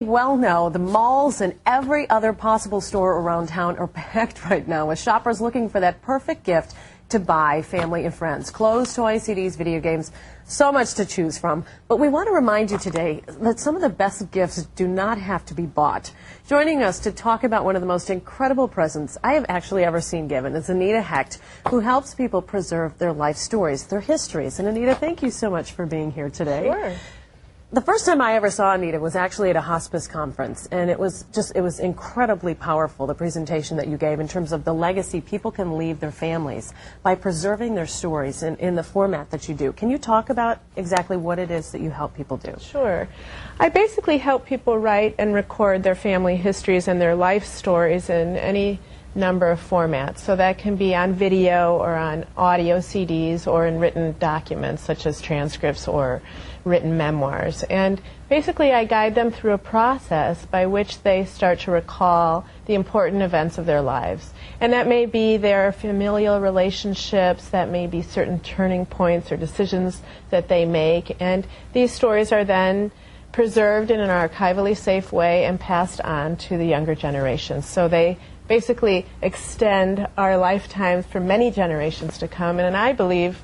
Well, no, the malls and every other possible store around town are packed right now with shoppers looking for that perfect gift to buy family and friends. Clothes, toys, CDs, video games, so much to choose from. But we want to remind you today that some of the best gifts do not have to be bought. Joining us to talk about one of the most incredible presents I have actually ever seen given is Anita Hecht, who helps people preserve their life stories, their histories. And Anita, thank you so much for being here today. Sure. The first time I ever saw Anita was actually at a hospice conference, and it was incredibly powerful, the presentation that you gave in terms of the legacy people can leave their families by preserving their stories in the format that you do. Can you talk about exactly what it is that you help people do? Sure. I basically help people write and record their family histories and their life stories in any number of formats. So that can be on video or on audio CDs or in written documents such as transcripts or written memoirs. And basically I guide them through a process by which they start to recall the important events of their lives. And that may be their familial relationships, that may be certain turning points or decisions that they make. And these stories are then preserved in an archivally safe way and passed on to the younger generations. So they basically extend our lifetimes for many generations to come, and I believe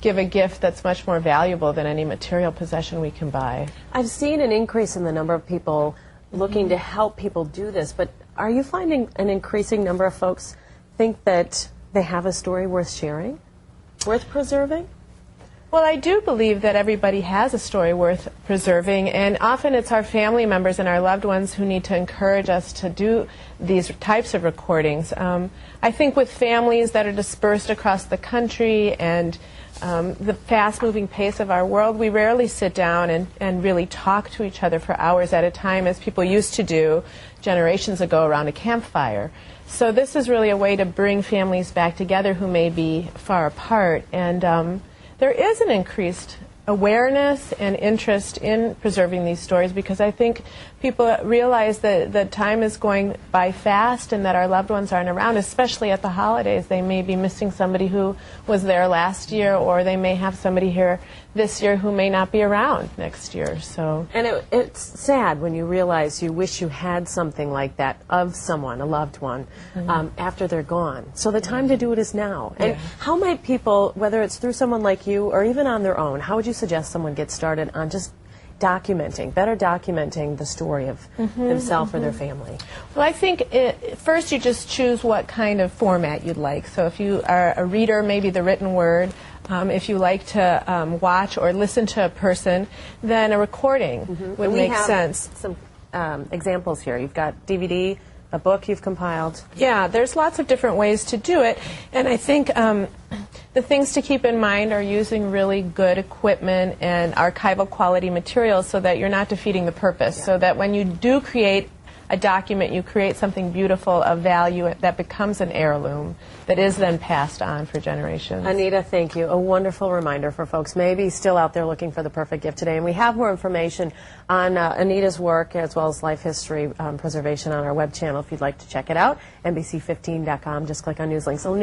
give a gift that's much more valuable than any material possession we can buy. I've seen an increase in the number of people looking to help people do this, but are you finding an increasing number of folks think that they have a story worth sharing, worth preserving? Well, I do believe that everybody has a story worth preserving, and often it's our family members and our loved ones who need to encourage us to do these types of recordings. I think with families that are dispersed across the country and the fast-moving pace of our world, we rarely sit down and really talk to each other for hours at a time as people used to do generations ago around a campfire. So this is really a way to bring families back together who may be far apart, and there is an increased awareness and interest in preserving these stories because I think people realize that time is going by fast and that our loved ones aren't around, especially at the holidays. They may be missing somebody who was there last year, or they may have somebody here this year who may not be around next year. So, and it's sad when you realize you wish you had something like that of someone, a loved one, after they're gone. So the time to do it is now. And how might people, whether it's through someone like you or even on their own, how would you suggest someone get started on just better documenting the story of themselves or their family? Well, I think first you just choose what kind of format you'd like. So if you are a reader, maybe the written word. If you like to watch or listen to a person, then a recording would make sense. Some examples here. You've got DVD, a book you've compiled. Yeah, there's lots of different ways to do it, and I think the things to keep in mind are using really good equipment and archival quality materials so that you're not defeating the purpose, so that when you do create a document, you create something beautiful of value that becomes an heirloom that is then passed on for generations. Anita, thank you. A wonderful reminder for folks maybe still out there looking for the perfect gift today. And we have more information on Anita's work as well as life history preservation on our web channel if you'd like to check it out, NBC15.com. Just click on news links. Anita